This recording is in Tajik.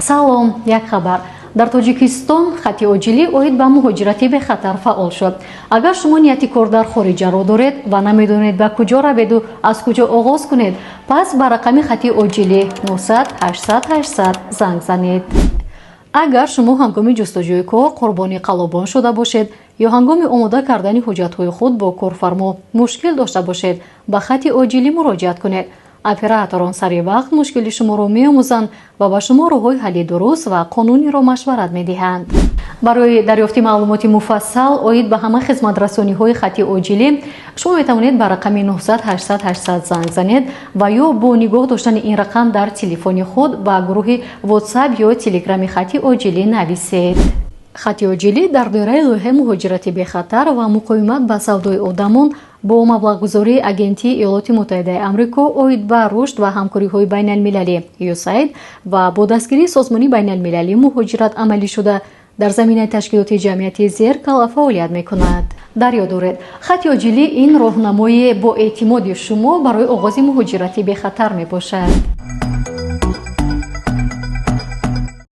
салом, як хабар. дар тоҷикистон хати оҷилӣ оид ба муҳоҷирати бехатар фаъол шуд. агар шумо нияти кор дар хориҷаро доред ва намедонед ба куҷо раведу аз куҷо оғоз кунед, пас ба рақами хати оҷилӣ 900 800 800 занг занед. агар шумо ҳангоми ҷустуҷӯи кор қурбони қалобон шуда бошед ё ҳангоми омода кардани ҳуҷҷатҳои худ бо корфармо мушкил дошта бошед, ба хати оҷилӣ муроҷиат кунед. операторон сари вақт мушкили шуморо меомӯзанд ва ба шумо роҳҳои ҳалли дуруст ва қонуниро машварат медиҳанд. барои дарёфти маълумоти муфассал оид ба ҳама хизматрасониҳои хати оҷилӣ шумо метавонед ба рақами 900 800 800 занг занед ва ё бо нигоҳ доштани ин рақам дар телефони худ ба гурӯҳи WhatsApp ё Telegram-и хати оҷилӣ нависед. хати оҷилӣ дар доираи лоиҳаи муҳоҷирати бехатар ва муқовимат ба савдои одамон бо маблағгузории агентии Иёлоти Муттаҳидаи Амрико оид ба рушд ва ҳамкориҳои байналмилалӣ USAID ва бо дастгирии Созмони байналмилалии муҳоҷират амалӣ шуда дар заминаи ташкилоти ҷамъияти Зеркала фаъолият мекунад. дар ёд доред, хати оҷилӣ ин роҳнамои боэътимоди шумо барои оғози муҳоҷирати бехатар мебошад.